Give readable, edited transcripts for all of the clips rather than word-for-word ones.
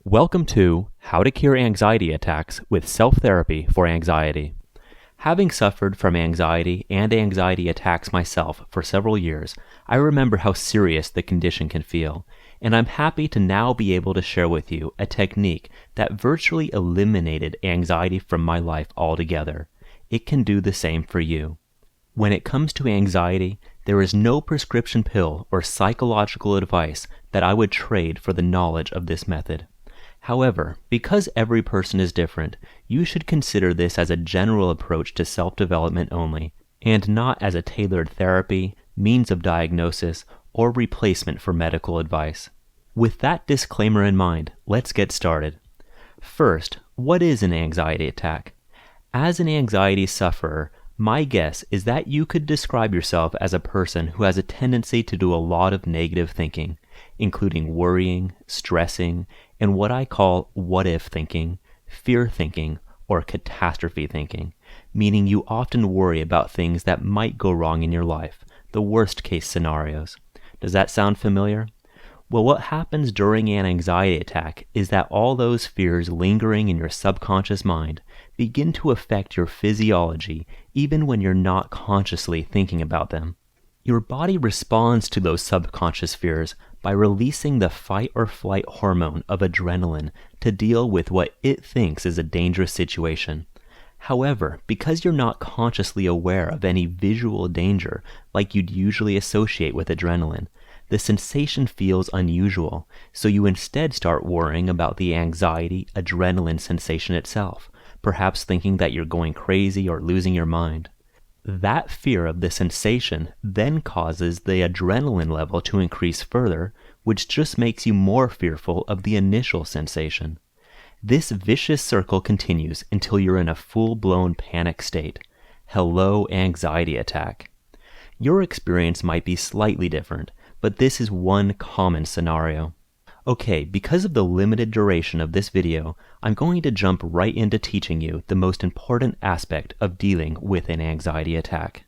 Welcome to How to Cure Anxiety Attacks with Self-Therapy for Anxiety. Having suffered from anxiety and anxiety attacks myself for several years, I remember how serious the condition can feel, and I'm happy to now be able to share with you a technique that virtually eliminated anxiety from my life altogether. It can do the same for you. When it comes to anxiety, there is no prescription pill or psychological advice that I would trade for the knowledge of this method. However, because every person is different, you should consider this as a general approach to self-development only, and not as a tailored therapy, means of diagnosis, or replacement for medical advice. With that disclaimer in mind, let's get started. First, what is an anxiety attack? As an anxiety sufferer, my guess is that you could describe yourself as a person who has a tendency to do a lot of negative thinking, including worrying, stressing, and what I call what-if thinking, fear thinking, or catastrophe thinking, meaning you often worry about things that might go wrong in your life, the worst-case scenarios. Does that sound familiar? Well, what happens during an anxiety attack is that all those fears lingering in your subconscious mind begin to affect your physiology even when you're not consciously thinking about them. Your body responds to those subconscious fears by releasing the fight or flight hormone of adrenaline to deal with what it thinks is a dangerous situation. However, because you're not consciously aware of any visual danger like you'd usually associate with adrenaline, the sensation feels unusual, so you instead start worrying about the anxiety, adrenaline sensation itself, perhaps thinking that you're going crazy or losing your mind. That fear of the sensation then causes the adrenaline level to increase further, which just makes you more fearful of the initial sensation. This vicious circle continues until you're in a full-blown panic state. Hello, anxiety attack. Your experience might be slightly different, but this is one common scenario. Okay, because of the limited duration of this video, I'm going to jump right into teaching you the most important aspect of dealing with an anxiety attack.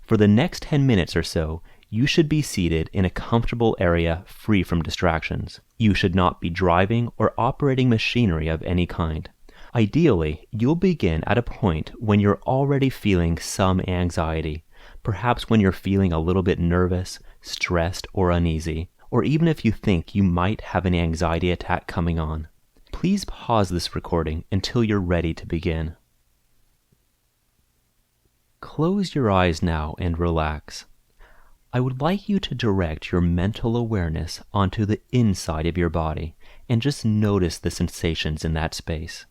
For the next 10 minutes or so, you should be seated in a comfortable area free from distractions. You should not be driving or operating machinery of any kind. Ideally, you'll begin at a point when you're already feeling some anxiety, perhaps when you're feeling a little bit nervous, stressed, or uneasy, or even if you think you might have an anxiety attack coming on. Please pause this recording until you're ready to begin. Close your eyes now and relax. I would like you to direct your mental awareness onto the inside of your body and just notice the sensations in that space.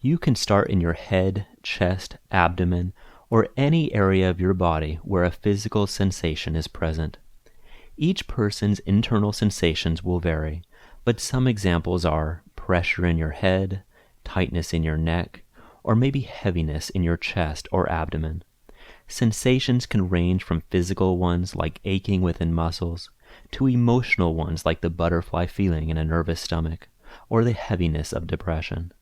You can start in your head, chest, abdomen, or any area of your body where a physical sensation is present. Each person's internal sensations will vary, but some examples are pressure in your head, tightness in your neck, or maybe heaviness in your chest or abdomen. Sensations can range from physical ones like aching within muscles, to emotional ones like the butterfly feeling in a nervous stomach, or the heaviness of depression.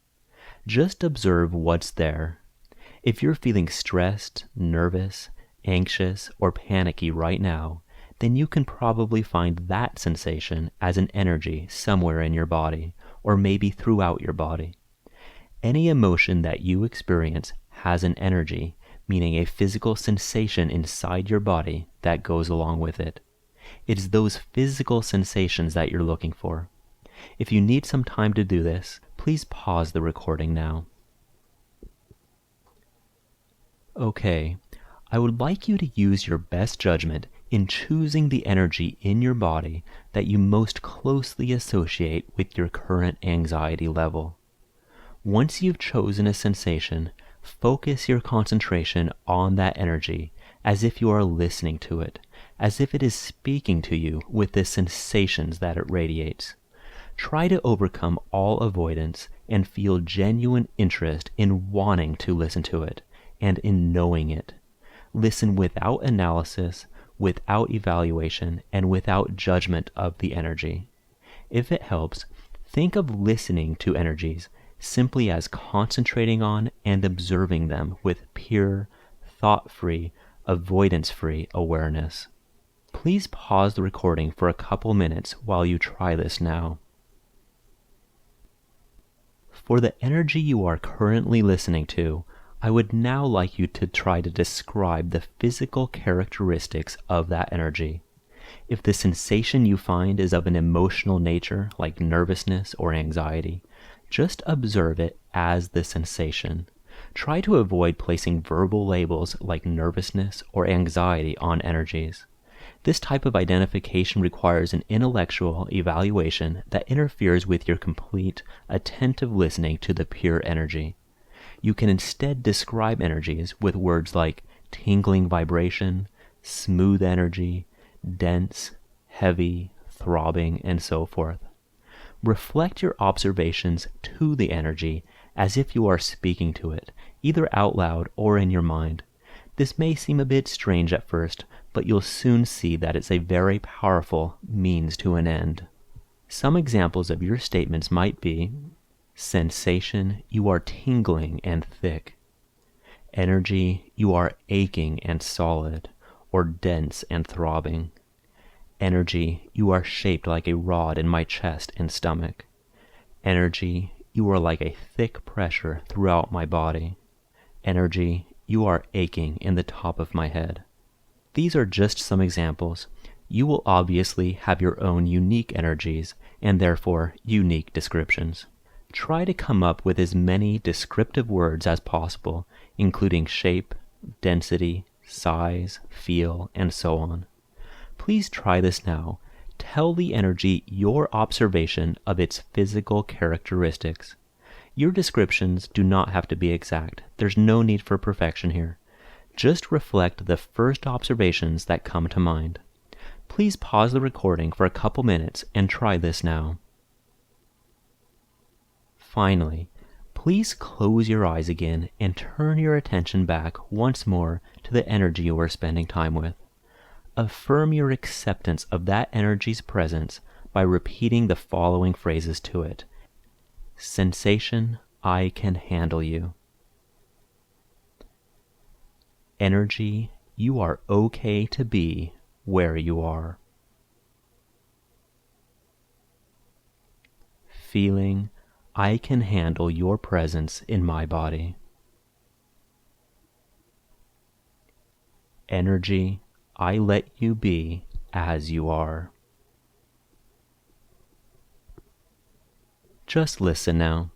Just observe what's there. If you're feeling stressed, nervous, anxious, or panicky right now, then you can probably find that sensation as an energy somewhere in your body, or maybe throughout your body. Any emotion that you experience has an energy, meaning a physical sensation inside your body that goes along with it. It's those physical sensations that you're looking for. If you need some time to do this, please pause the recording now. Okay, I would like you to use your best judgment in choosing the energy in your body that you most closely associate with your current anxiety level. Once you've chosen a sensation, focus your concentration on that energy as if you are listening to it, as if it is speaking to you with the sensations that it radiates. Try to overcome all avoidance and feel genuine interest in wanting to listen to it and in knowing it. Listen without analysis, without evaluation, and without judgment of the energy. If it helps, think of listening to energies simply as concentrating on and observing them with pure, thought-free, avoidance-free awareness. Please pause the recording for a couple minutes while you try this now. For the energy you are currently listening to, I would now like you to try to describe the physical characteristics of that energy. If the sensation you find is of an emotional nature, like nervousness or anxiety, just observe it as the sensation. Try to avoid placing verbal labels like nervousness or anxiety on energies. This type of identification requires an intellectual evaluation that interferes with your complete, attentive listening to the pure energy. You can instead describe energies with words like tingling vibration, smooth energy, dense, heavy, throbbing, and so forth. Reflect your observations to the energy as if you are speaking to it, either out loud or in your mind. This may seem a bit strange at first, but you'll soon see that it's a very powerful means to an end. Some examples of your statements might be: sensation, you are tingling and thick. Energy, you are aching and solid, or dense and throbbing. Energy, you are shaped like a rod in my chest and stomach. Energy, you are like a thick pressure throughout my body. Energy, you are aching in the top of my head. These are just some examples. You will obviously have your own unique energies and therefore unique descriptions. Try to come up with as many descriptive words as possible, including shape, density, size, feel, and so on. Please try this now. Tell the energy your observation of its physical characteristics. Your descriptions do not have to be exact. There's no need for perfection here. Just reflect the first observations that come to mind. Please pause the recording for a couple minutes and try this now. Finally, please close your eyes again and turn your attention back once more to the energy you are spending time with. Affirm your acceptance of that energy's presence by repeating the following phrases to it. Sensation, I can handle you. Energy, you are okay to be where you are. Feeling, I can handle your presence in my body. Energy, I let you be as you are. Just listen now.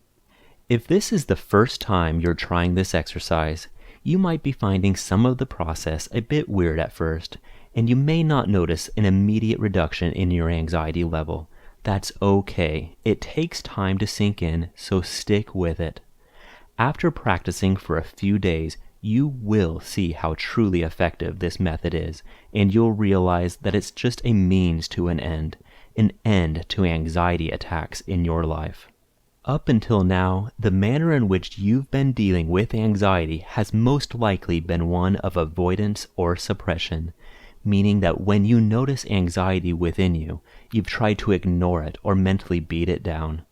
If this is the first time you're trying this exercise, you might be finding some of the process a bit weird at first, and you may not notice an immediate reduction in your anxiety level. That's okay. It takes time to sink in, so stick with it. After practicing for a few days, you will see how truly effective this method is, and you'll realize that it's just a means to an end to anxiety attacks in your life. Up until now, the manner in which you've been dealing with anxiety has most likely been one of avoidance or suppression, meaning that when you notice anxiety within you, you've tried to ignore it or mentally beat it down.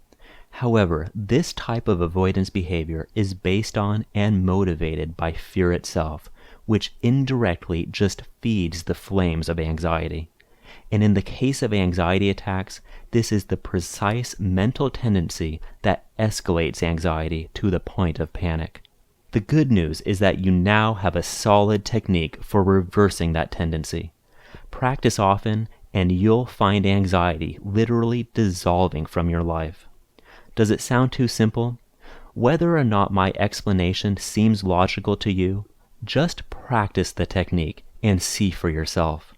However, this type of avoidance behavior is based on and motivated by fear itself, which indirectly just feeds the flames of anxiety. And in the case of anxiety attacks, this is the precise mental tendency that escalates anxiety to the point of panic. The good news is that you now have a solid technique for reversing that tendency. Practice often, and you'll find anxiety literally dissolving from your life. Does it sound too simple? Whether or not my explanation seems logical to you, just practice the technique and see for yourself.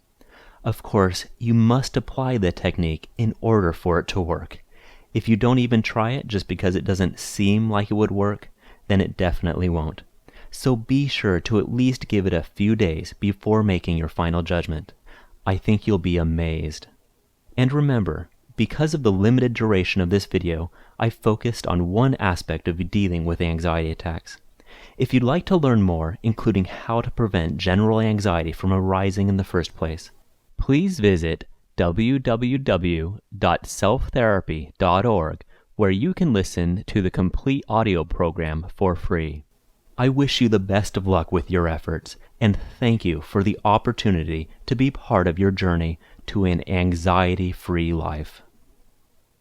Of course, you must apply the technique in order for it to work. If you don't even try it just because it doesn't seem like it would work, then it definitely won't. So be sure to at least give it a few days before making your final judgment. I think you'll be amazed. And remember, because of the limited duration of this video, I focused on one aspect of dealing with anxiety attacks. If you'd like to learn more, including how to prevent general anxiety from arising in the first place, please visit www.selftherapy.org, where you can listen to the complete audio program for free. I wish you the best of luck with your efforts, and thank you for the opportunity to be part of your journey to an anxiety-free life.